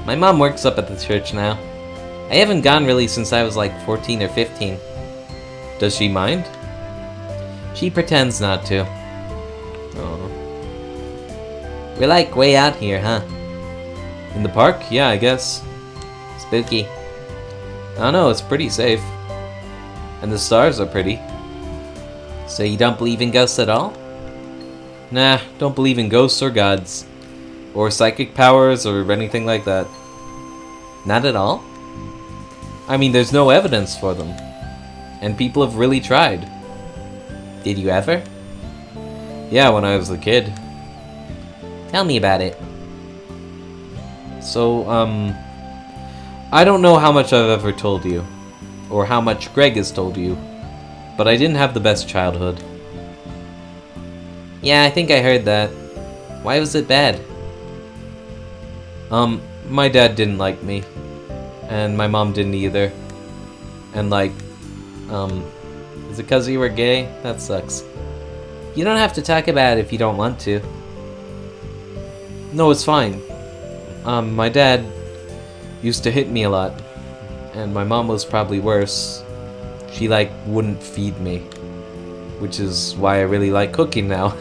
My mom works up at the church now. I haven't gone really since I was like 14 or 15. Does she mind? She pretends not to. Oh. We're like way out here, huh? In the park? Yeah, I guess. Spooky. I don't know, it's pretty safe. And the stars are pretty. So you don't believe in ghosts at all? Nah, don't believe in ghosts or gods. Or psychic powers or anything like that. Not at all? I mean, there's no evidence for them. And people have really tried. Did you ever? Yeah, when I was a kid. Tell me about it. So, I don't know how much I've ever told you. Or how much Greg has told you. But I didn't have the best childhood. Yeah, I think I heard that. Why was it bad? My dad didn't like me. And my mom didn't either. And like, is it 'cause you were gay? That sucks. You don't have to talk about it if you don't want to. No, it's fine. My dad used to hit me a lot. And my mom was probably worse. She like wouldn't feed me. Which is why I really like cooking now.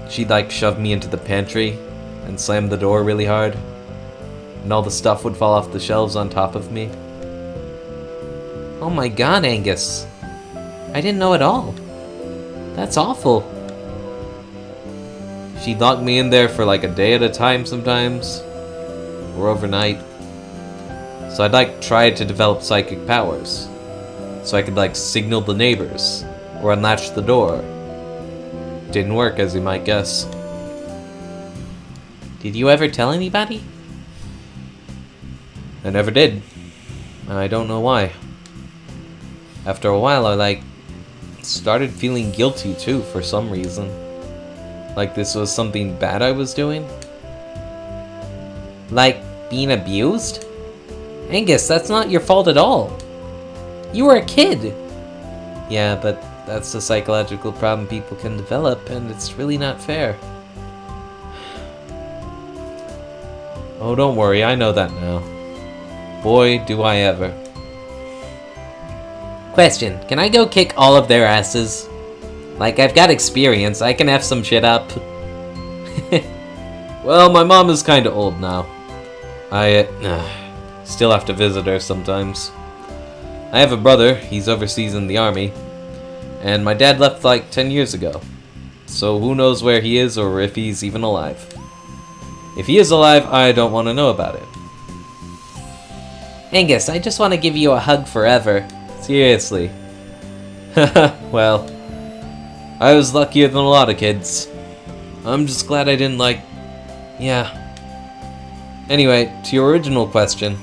She'd like shove me into the pantry and slam the door really hard. And all the stuff would fall off the shelves on top of me. Oh my god, Angus. I didn't know at all. That's awful. She'd lock me in there for like a day at a time sometimes. Or overnight. So I'd like try to develop psychic powers. So I could like signal the neighbors. Or unlatch the door. Didn't work, as you might guess. Did you ever tell anybody? I never did. And I don't know why. After a while, I like started feeling guilty too for some reason. Like this was something bad I was doing. Like being abused? Angus, that's not your fault at all. You were a kid. Yeah, but that's a psychological problem people can develop, and it's really not fair. Oh, don't worry, I know that now. Boy, do I ever. Question, can I go kick all of their asses? Like, I've got experience, I can F some shit up. Well, my mom is kinda old now. I still have to visit her sometimes. I have a brother, he's overseas in the army. And my dad left like 10 years ago. So who knows where he is or if he's even alive. If he is alive, I don't want to know about it. Angus, I just want to give you a hug forever. Seriously. Well, I was luckier than a lot of kids. I'm just glad I didn't like... Yeah. Anyway, to your original question.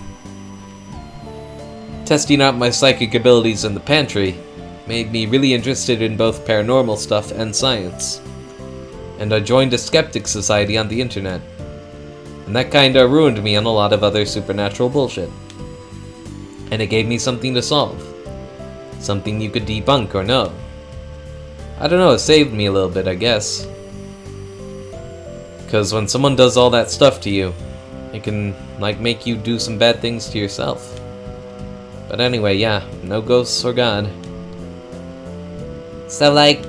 Testing out my psychic abilities in the pantry made me really interested in both paranormal stuff and science. And I joined a skeptic society on the internet. And that kinda ruined me on a lot of other supernatural bullshit. And it gave me something to solve. Something you could debunk or know. I don't know, it saved me a little bit, I guess. Because when someone does all that stuff to you, it can, like, make you do some bad things to yourself. But anyway, yeah, no ghosts or God. So, like,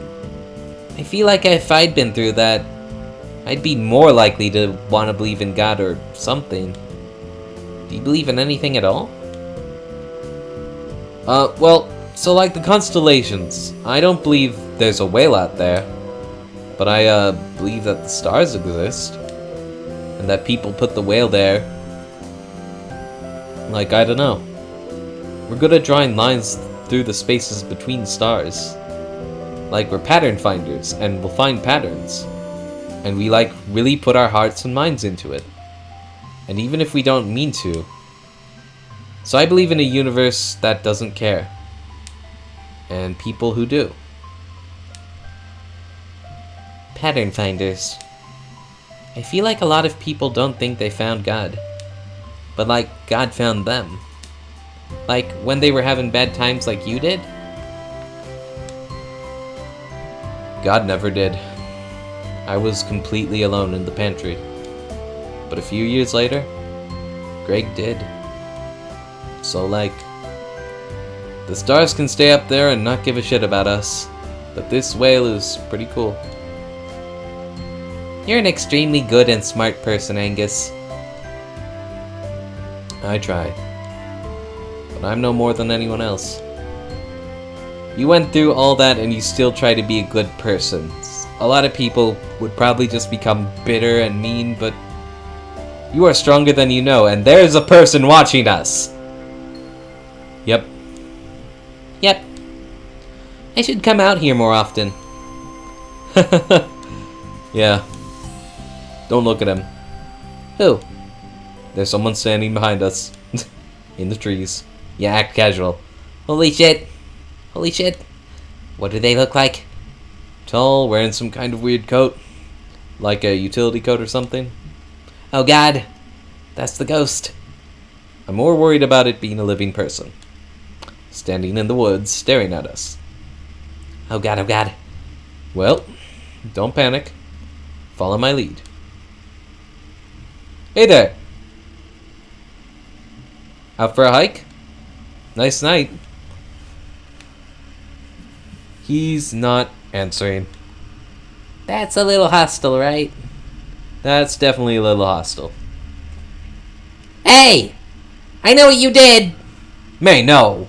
I feel like if I'd been through that, I'd be more likely to want to believe in God or something. Do you believe in anything at all? Well, so like the constellations, I don't believe there's a whale out there, but I, believe that the stars exist, and that people put the whale there. Like, I don't know. We're good at drawing lines through the spaces between stars. Like, we're pattern finders, and we'll find patterns. And we, like, really put our hearts and minds into it. And even if we don't mean to. So I believe in a universe that doesn't care. And people who do. Pattern finders. I feel like a lot of people don't think they found God. But, like, God found them. Like, when they were having bad times like you did? God never did. I was completely alone in the pantry. But a few years later, Greg did. So, like, the stars can stay up there and not give a shit about us. But this whale is pretty cool. You're an extremely good and smart person, Angus. I try. But I'm no more than anyone else. You went through all that and you still try to be a good person. A lot of people would probably just become bitter and mean, but you are stronger than you know, and there's a person watching us! Yep. Yep. I should come out here more often. Yeah. Don't look at him. Who? There's someone standing behind us. In the trees. Yeah, act casual. Holy shit. Holy shit. What do they look like? Tall, wearing some kind of weird coat. Like a utility coat or something. Oh god. That's the ghost. I'm more worried about it being a living person. Standing in the woods, staring at us. Oh god, oh god. Well, don't panic. Follow my lead. Hey there! Out for a hike? Nice night. He's not answering. That's a little hostile, right? That's definitely a little hostile. Hey! I know what you did! May, no!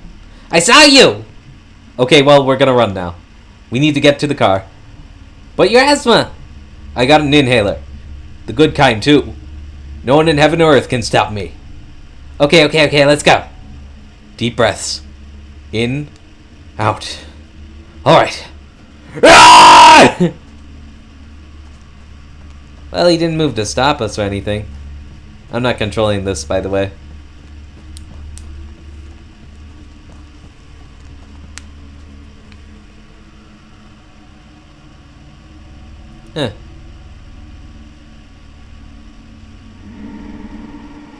I saw you! Okay, well, we're gonna run now. We need to get to the car. But your asthma! I got an inhaler. The good kind, too. No one in heaven or earth can stop me. Okay, let's go. Deep breaths. In. Out. Alright. Ah! Well, he didn't move to stop us or anything. I'm not controlling this, by the way. Huh.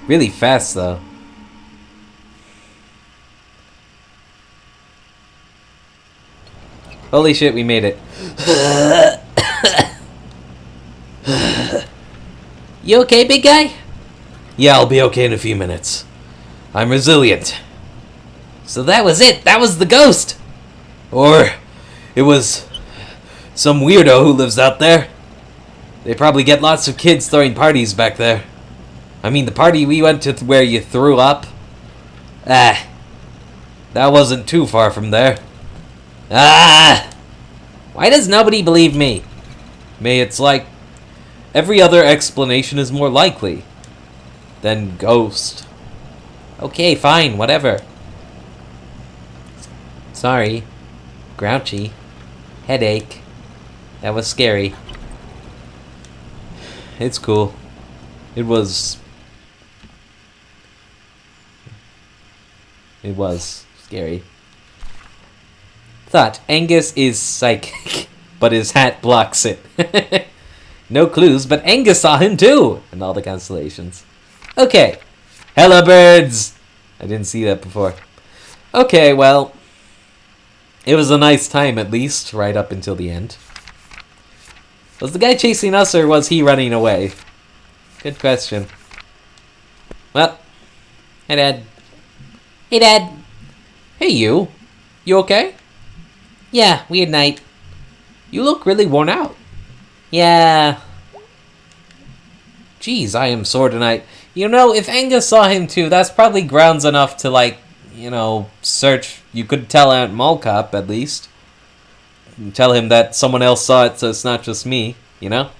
Really fast, though. Holy shit, we made it. You okay, big guy? Yeah, I'll be okay in a few minutes. I'm resilient. So that was it. That was the ghost. Or it was some weirdo who lives out there. They probably get lots of kids throwing parties back there. I mean, the party we went to where you threw up. That wasn't too far from there. Why does nobody believe me? May, it's like every other explanation is more likely than ghost. Okay, fine, whatever. Sorry. Grouchy. Headache. That was scary. It's cool. It was scary. Thought Angus is psychic. But his hat blocks it. No clues, but Angus saw him too! And all the constellations. Okay. Hello, birds! I didn't see that before. Okay, well, it was a nice time at least, right up until the end. Was the guy chasing us or was he running away? Good question. Well, hey Dad. Hey Dad. Hey, you. You okay? Yeah, weird night. You look really worn out. Yeah. Geez, I am sore tonight. You know, if Angus saw him too, that's probably grounds enough to, like, you know, search. You could tell Aunt Mallcop, at least. Tell him that someone else saw it, so it's not just me, you know?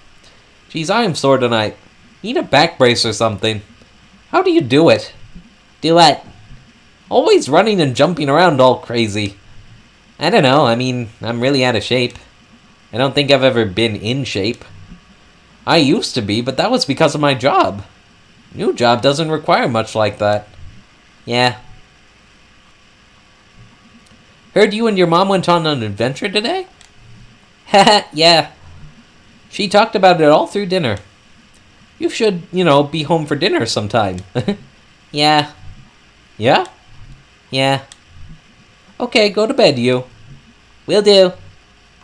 Geez, I am sore tonight. Need a back brace or something. How do you do it? Do what? Always running and jumping around all crazy. I don't know. I mean, I'm really out of shape. I don't think I've ever been in shape. I used to be, but that was because of my job. New job doesn't require much like that. Yeah. Heard you and your mom went on an adventure today? Haha, yeah. She talked about it all through dinner. You should, you know, be home for dinner sometime. Yeah. Yeah? Yeah. Okay, go to bed, you. Will do.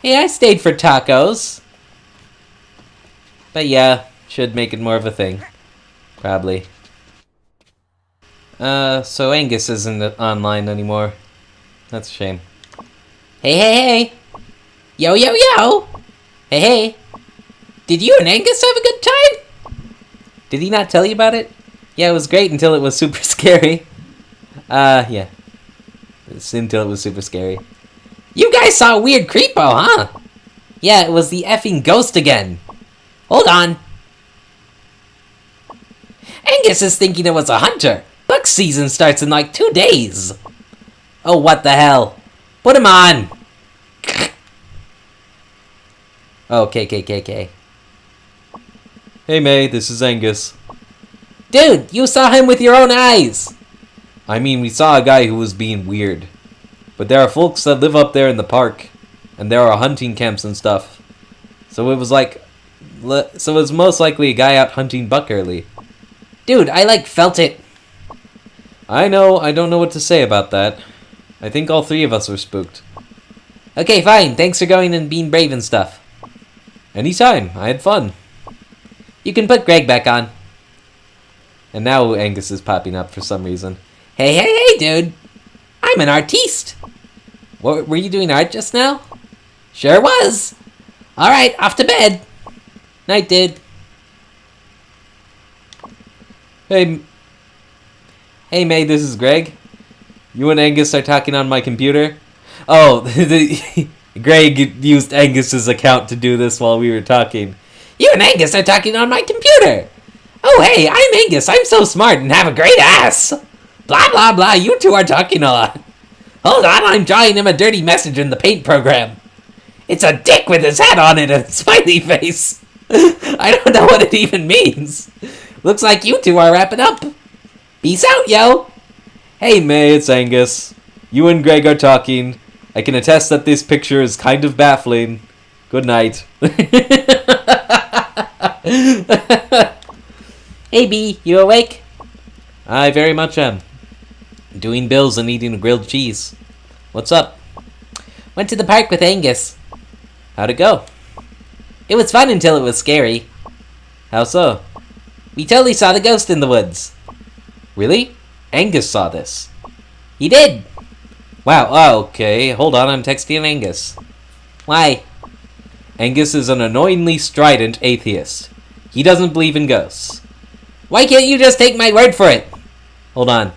Hey, I stayed for tacos. But yeah, should make it more of a thing. Probably. So Angus isn't online anymore. That's a shame. Hey, hey, hey. Yo, yo, yo. Hey, hey. Did you and Angus have a good time? Did he not tell you about it? Yeah, it was great until it was super scary. Yeah. It's until it was super scary. You guys saw a weird creepo, huh? Yeah, it was the effing ghost again. Hold on. Angus is thinking it was a hunter. Buck season starts in like 2 days. Oh, what the hell? Put him on. Oh, KKKK. Hey May, this is Angus. Dude, you saw him with your own eyes. I mean, we saw a guy who was being weird. But there are folks that live up there in the park. And there are hunting camps and stuff. So it was like... So it was most likely a guy out hunting buck early. Dude, I like felt it. I know, I don't know what to say about that. I think all three of us were spooked. Okay, fine. Thanks for going and being brave and stuff. Anytime, I had fun. You can put Greg back on. And now Angus is popping up for some reason. Hey, hey, hey, dude. I'm an artiste. What, were you doing art just now? Sure was. Alright, off to bed. Night, dude. Hey May, this is Greg. You and Angus are talking on my computer? Oh, Greg used Angus's account to do this while we were talking. You and Angus are talking on my computer. Oh, hey, I'm Angus. I'm so smart and have a great ass. Blah, blah, blah. You two are talking a lot. Hold on, I'm drawing him a dirty message in the paint program. It's a dick with his hat on it and a smiley face. I don't know what it even means. Looks like you two are wrapping up. Peace out, yo. Hey May, it's Angus. You and Greg are talking. I can attest that this picture is kind of baffling. Good night. Hey B, you awake? I very much am. Doing bills and eating grilled cheese. What's up? Went to the park with Angus. How'd it go? It was fun until it was scary. How so? We totally saw the ghost in the woods. Really? Angus saw this. He did. Wow, oh, okay. Hold on, I'm texting Angus. Why? Angus is an annoyingly strident atheist. He doesn't believe in ghosts. Why can't you just take my word for it? Hold on.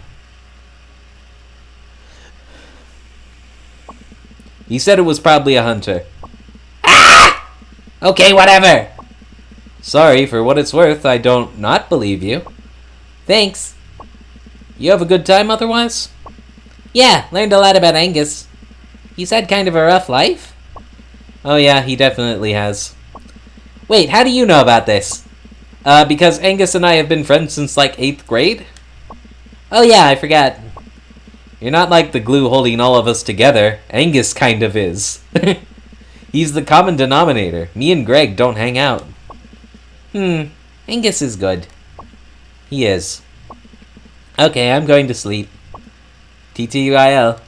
He said it was probably a hunter. Ah! Okay, whatever. Sorry, for what it's worth, I don't not believe you. Thanks. You have a good time otherwise? Yeah, learned a lot about Angus. He's had kind of a rough life. Oh yeah, he definitely has. Wait, how do you know about this? Because Angus and I have been friends since like 8th grade. Oh yeah, I forgot. You're not like the glue holding all of us together. Angus kind of is. He's the common denominator. Me and Greg don't hang out. Angus is good. He is. Okay, I'm going to sleep. TTUIL.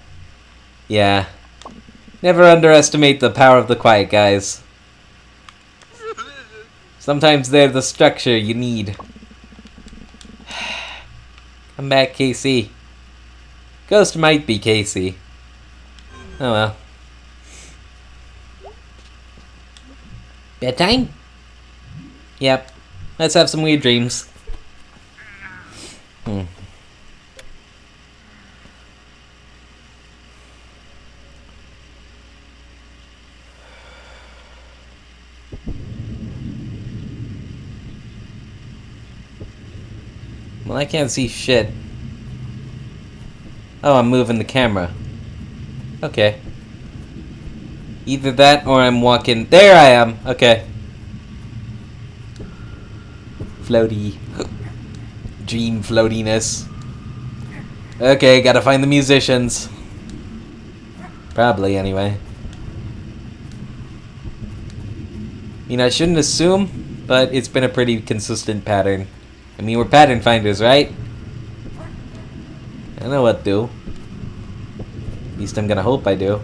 Yeah. Never underestimate the power of the quiet guys. Sometimes they're the structure you need. Come back, KC. Ghost might be Casey. Oh well. Bedtime? Yep. Let's have some weird dreams. Well, I can't see shit. Oh, I'm moving the camera. Okay. Either that or I'm walking... There I am! Okay. Floaty. Dream floatiness. Okay, gotta find the musicians. Probably, anyway. You know, I shouldn't assume, but it's been a pretty consistent pattern. I mean, we're pattern finders, right? I know what to do. At least I'm gonna hope I do.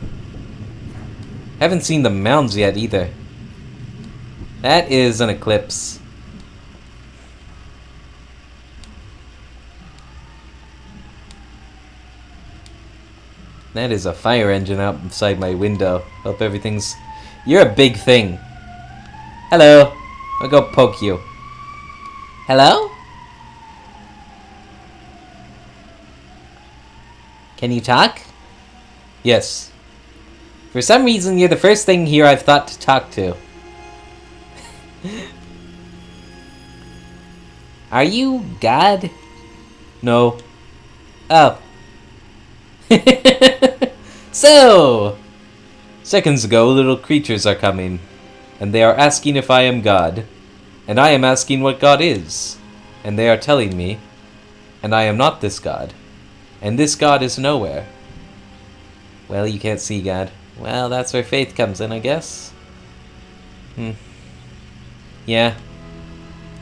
Haven't seen the mounds yet, either. That is an eclipse. That is a fire engine outside my window. Hope everything's... You're a big thing. Hello. I'll go poke you. Hello? Can you talk? Yes. For some reason, you're the first thing here I've thought to talk to. Are you God? No. Oh. So! Seconds ago, little creatures are coming, and they are asking if I am God, and I am asking what God is, and they are telling me, and I am not this God, and this God is nowhere. Well, you can't see God. Well, that's where faith comes in, I guess. Yeah.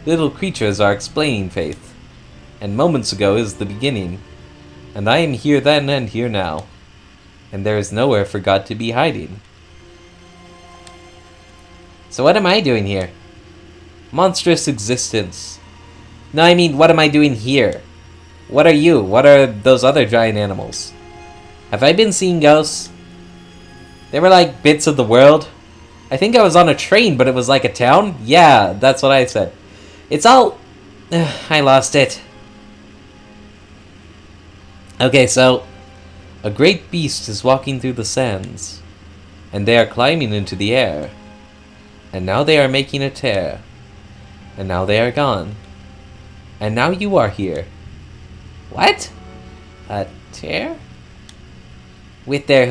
Little creatures are explaining faith, and moments ago is the beginning, and I am here then and here now, and there is nowhere for God to be hiding. So what am I doing here? Monstrous existence. No, I mean, what am I doing here? What are you? What are those other giant animals? Have I been seeing ghosts? They were like bits of the world. I think I was on a train, but it was like a town. Yeah, that's what I said. It's all... I lost it. Okay, so... A great beast is walking through the sands, and they are climbing into the air. And now they are making a tear. And now they are gone. And now you are here. What? A tear? With their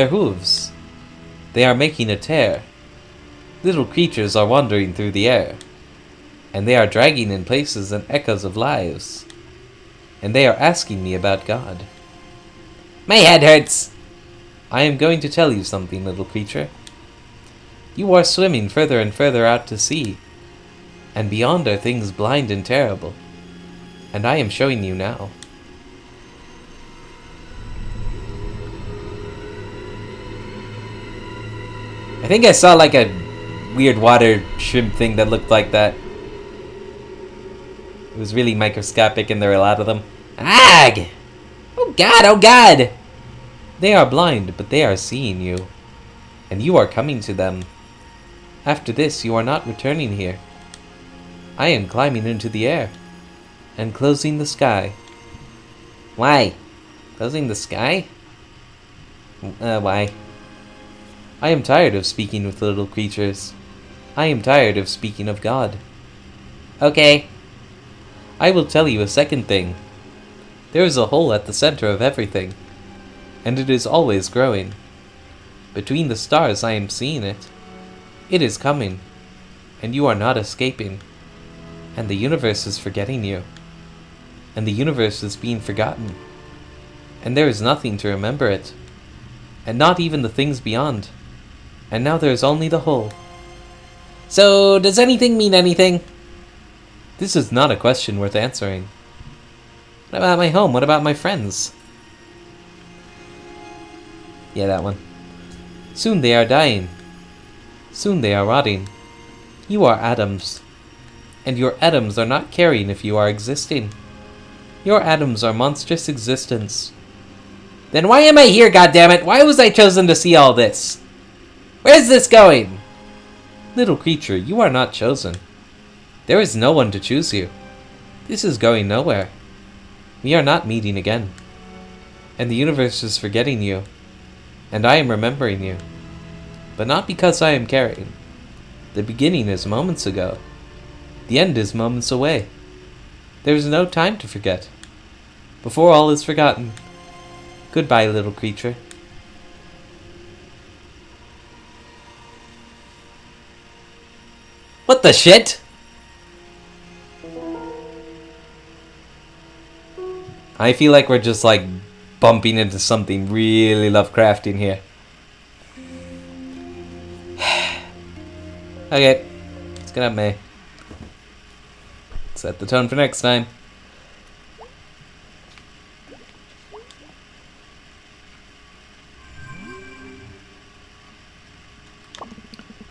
hooves. They are making a tear. Little creatures are wandering through the air. And they are dragging in places and echoes of lives. And they are asking me about God. My head hurts. I am going to tell you something, little creature. You are swimming further and further out to sea. And beyond are things blind and terrible. And I am showing you now. I think I saw like a weird water shrimp thing that looked like that. It was really microscopic and there were a lot of them. Ag! Oh god, oh god! They are blind, but they are seeing you. And you are coming to them. After this, you are not returning here. I am climbing into the air. And closing the sky. Why? Closing the sky? Why? I am tired of speaking with little creatures. I am tired of speaking of God. Okay. I will tell you a second thing. There is a hole at the center of everything, and it is always growing. Between the stars I am seeing it. It is coming, and you are not escaping. And the universe is forgetting you. And the universe is being forgotten. And there is nothing to remember it. And not even the things beyond. And now there is only the hole. So, does anything mean anything? This is not a question worth answering. What about my home? What about my friends? Yeah, that one. Soon they are dying. Soon they are rotting. You are atoms. And your atoms are not caring if you are existing. Your atoms are monstrous existence. Then why am I here, goddammit? Why was I chosen to see all this? Where's this going? Little creature, you are not chosen. There is no one to choose you. This is going nowhere. We are not meeting again. And the universe is forgetting you. And I am remembering you. But not because I am caring. The beginning is moments ago. The end is moments away. There is no time to forget. Before all is forgotten. Goodbye, little creature. What the shit? I feel like we're just like bumping into something really Lovecraftian here. Okay, let's get up, May. Set the tone for next time.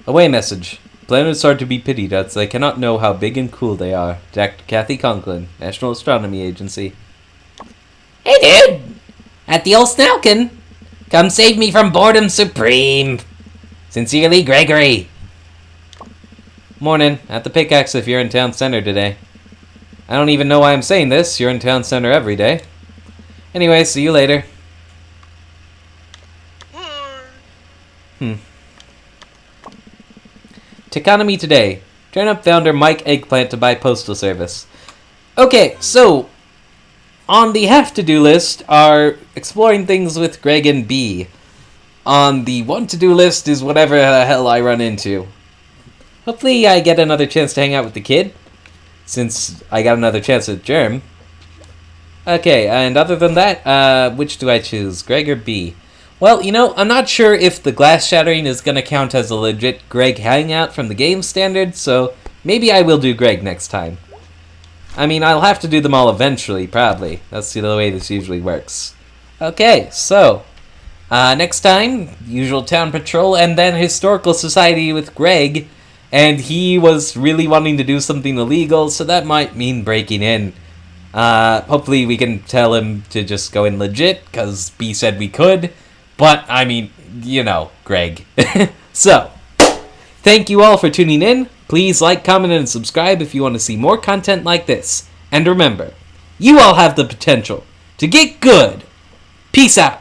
Away message. Planets are to be pitied as they cannot know how big and cool they are. Dr. Kathy Conklin, National Astronomy Agency. Hey, dude! At the old Snalkin. Come save me from boredom supreme. Sincerely, Gregory. Morning. At the pickaxe if you're in town center today. I don't even know why I'm saying this. You're in town center every day. Anyway, see you later. Techonomy today. Turnip founder Mike Eggplant to buy postal service. Okay, so on the have-to-do list are exploring things with Greg and B. On the want-to-do list is whatever the hell I run into. Hopefully I get another chance to hang out with the kid, since I got another chance at Germ. Okay, and other than that, which do I choose, Greg or B? Well, you know, I'm not sure if the glass shattering is going to count as a legit Greg hangout from the game standard, so maybe I will do Greg next time. I mean, I'll have to do them all eventually, probably. That's the way this usually works. Okay, so, next time, usual town patrol, and then historical society with Greg, and he was really wanting to do something illegal, so that might mean breaking in. Hopefully we can tell him to just go in legit, because B said we could. But, I mean, you know, Greg. So, thank you all for tuning in. Please like, comment, and subscribe if you want to see more content like this. And remember, you all have the potential to get good. Peace out.